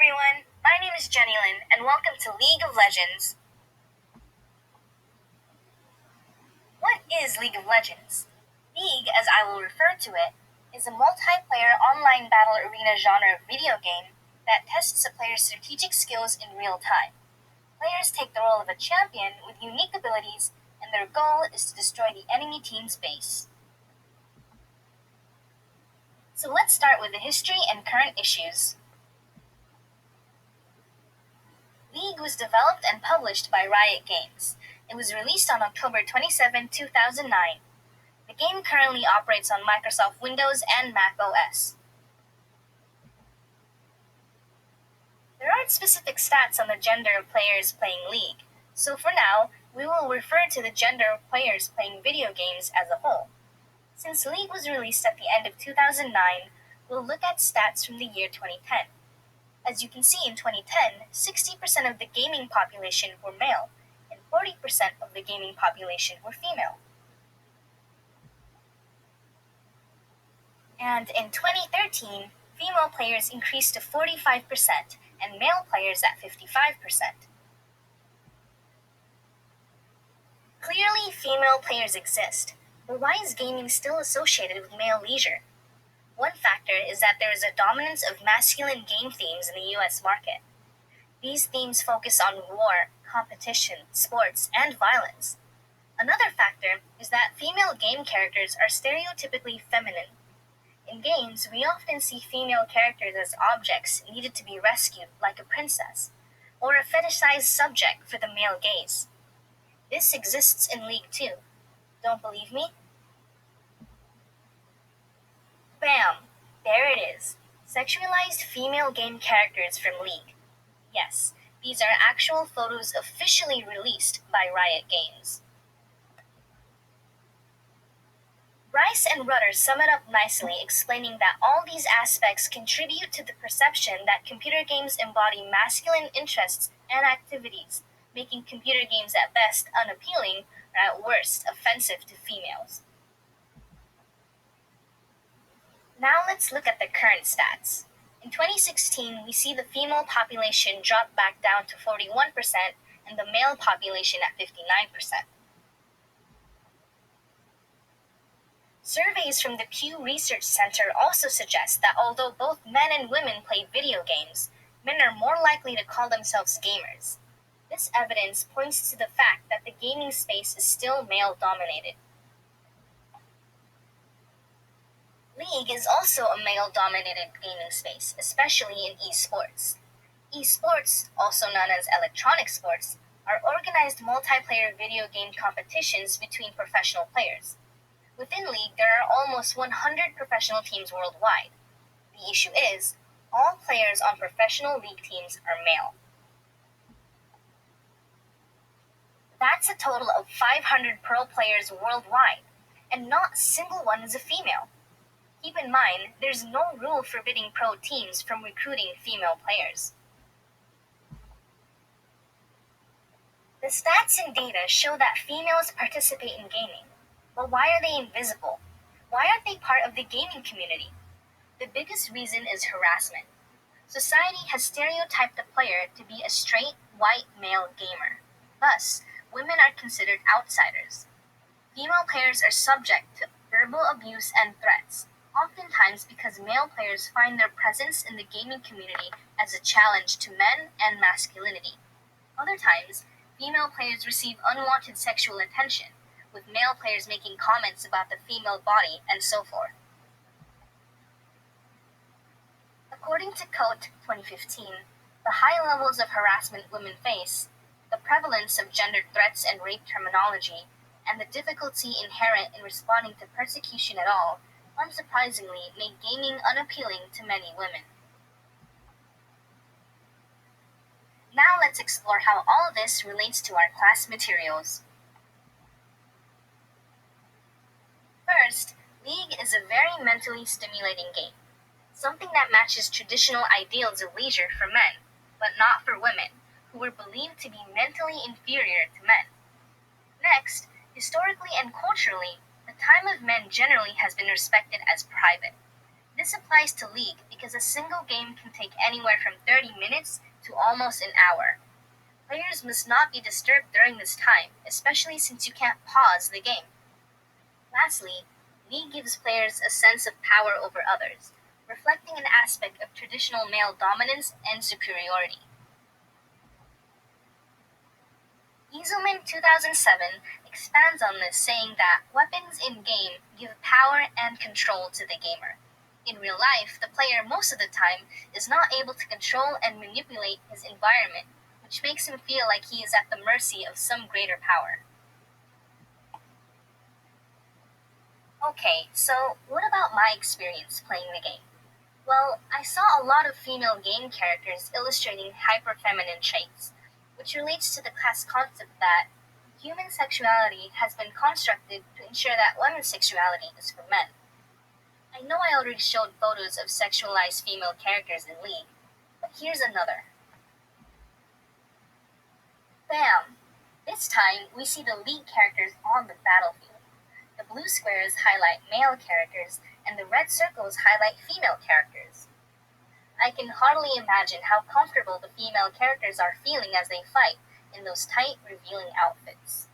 everyone, my name is Jennilyn, and welcome to League of Legends. What is League of Legends? League, as I will refer to it, is a multiplayer online battle arena genre video game that tests a player's strategic skills in real time. Players take the role of a champion with unique abilities, and their goal is to destroy the enemy team's base. So let's start with the history and current issues. League was developed and published by Riot Games. It was released on October 27, 2009. The game currently operates on Microsoft Windows and Mac OS. There aren't specific stats on the gender of players playing League, so for now, we will refer to the gender of players playing video games as a whole. Since League was released at the end of 2009, we'll look at stats from the year 2010. As you can see in 2010, 60% of the gaming population were male, and 40% of the gaming population were female. And in 2013, female players increased to 45% and male players at 55%. Clearly, female players exist, but why is gaming still associated with male leisure? One factor is that there is a dominance of masculine game themes in the US market. These themes focus on war, competition, sports, and violence. Another factor is that female game characters are stereotypically feminine. In games, we often see female characters as objects needed to be rescued, like a princess, or a fetishized subject for the male gaze. This exists in League too. Don't believe me? Bam! There it is. Sexualized female game characters from League. Yes, these are actual photos officially released by Riot Games. Rice and Rutter sum it up nicely, explaining that all these aspects contribute to the perception that computer games embody masculine interests and activities, making computer games at best unappealing or at worst offensive to females. Now let's look at the current stats. In 2016, we see the female population drop back down to 41% and the male population at 59%. Surveys from the Pew Research Center also suggest that although both men and women play video games, men are more likely to call themselves gamers. This evidence points to the fact that the gaming space is still male-dominated. League is also a male-dominated gaming space, especially in esports. Esports, also known as electronic sports, are organized multiplayer video game competitions between professional players. Within League, there are almost 100 professional teams worldwide. The issue is, all players on professional League teams are male. That's a total of 500 pro players worldwide, and not a single one is a female. Keep in mind, there's no rule forbidding pro teams from recruiting female players. The stats and data show that females participate in gaming. But why are they invisible? Why aren't they part of the gaming community? The biggest reason is harassment. Society has stereotyped the player to be a straight, white male gamer. Thus, women are considered outsiders. Female players are subject to verbal abuse and threats, oftentimes because male players find their presence in the gaming community as a challenge to men and masculinity. Other times, female players receive unwanted sexual attention, with male players making comments about the female body and so forth. According to COTE 2015, the high levels of harassment women face, the prevalence of gendered threats and rape terminology, and the difficulty inherent in responding to persecution at all, unsurprisingly made gaming unappealing to many women. Now let's explore how all this relates to our class materials. First, League is a very mentally stimulating game, something that matches traditional ideals of leisure for men, but not for women, who were believed to be mentally inferior to men. Next, historically and culturally, the time of men generally has been respected as private. This applies to League because a single game can take anywhere from 30 minutes to almost an hour. Players must not be disturbed during this time, especially since you can't pause the game. Lastly, League gives players a sense of power over others, reflecting an aspect of traditional male dominance and superiority. Easelman 2007 expands on this, saying that weapons in-game give power and control to the gamer. In real life, the player most of the time is not able to control and manipulate his environment, which makes him feel like he is at the mercy of some greater power. Okay, so what about my experience playing the game? Well, I saw a lot of female game characters illustrating hyper-feminine traits, which relates to the class concept that human sexuality has been constructed to ensure that women's sexuality is for men. I know I already showed photos of sexualized female characters in League, but here's another. Bam! This time, we see the League characters on the battlefield. The blue squares highlight male characters, and the red circles highlight female characters. I can hardly imagine how comfortable the female characters are feeling as they fight in those tight, revealing outfits.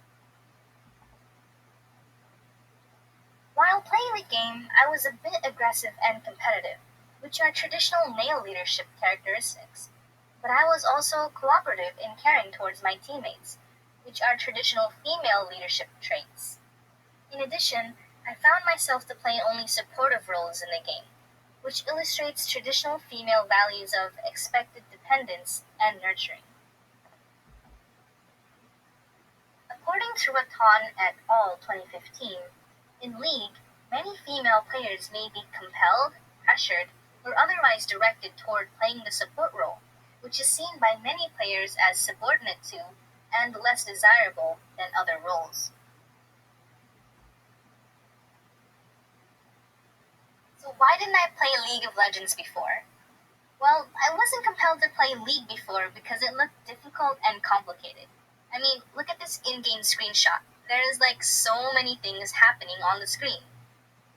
While playing the game, I was a bit aggressive and competitive, which are traditional male leadership characteristics. But I was also cooperative and caring towards my teammates, which are traditional female leadership traits. In addition, I found myself to play only supportive roles in the game, which illustrates traditional female values of expected dependence and nurturing. According to Rattan et al. 2015, in League, many female players may be compelled, pressured, or otherwise directed toward playing the support role, which is seen by many players as subordinate to and less desirable than other roles. So why didn't I play League of Legends before? Well, I wasn't compelled to play League before because it looked difficult and complicated. I mean, look at this in-game screenshot. There is like so many things happening on the screen.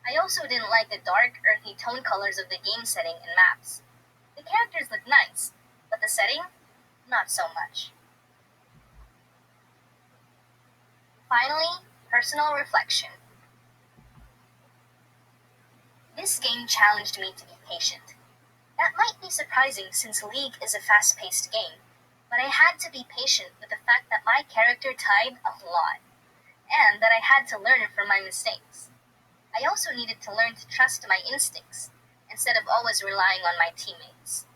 I also didn't like the dark, earthy tone colors of the game setting and maps. The characters look nice, but the setting, not so much. Finally, personal reflection. This game challenged me to be patient. That might be surprising since League is a fast-paced game, but I had to be patient with the fact that my character died a lot, and that I had to learn from my mistakes. I also needed to learn to trust my instincts, instead of always relying on my teammates.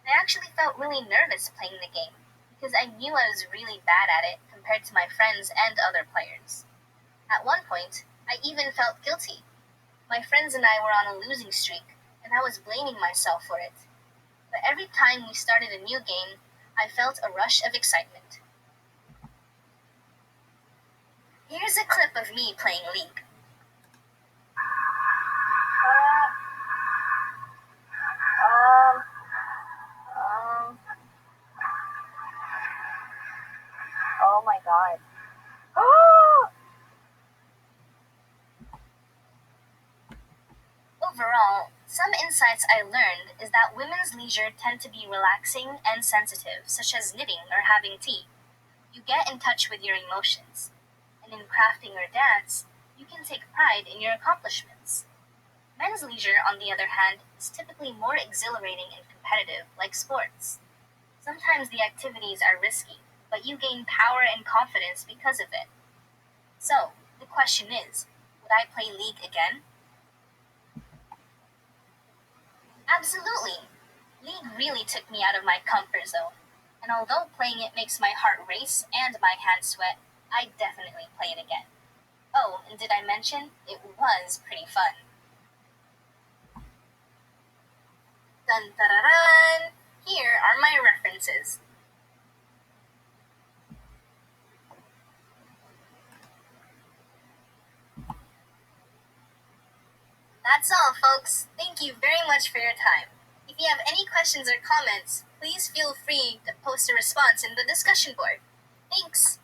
I actually felt really nervous playing the game, because I knew I was really bad at it compared to my friends and other players. At one point, I even felt guilty. My friends and I were on a losing streak, and I was blaming myself for it. But every time we started a new game, I felt a rush of excitement. Here's a clip of me playing League. Um, um, oh my god. Overall, some insights I learned is that women's leisure tend to be relaxing and sensitive, such as knitting or having tea. You get in touch with your emotions. And in crafting or dance, you can take pride in your accomplishments. Men's leisure, on the other hand, is typically more exhilarating and competitive, like sports. Sometimes the activities are risky, but you gain power and confidence because of it. So, the question is, would I play League again? Absolutely! League really took me out of my comfort zone. And although playing it makes my heart race and my hands sweat, I'd definitely play it again. Oh, and did I mention it was pretty fun? Dun da da dun! Here are my references. That's all, folks. Thank you very much for your time. If you have any questions or comments, please feel free to post a response in the discussion board. Thanks!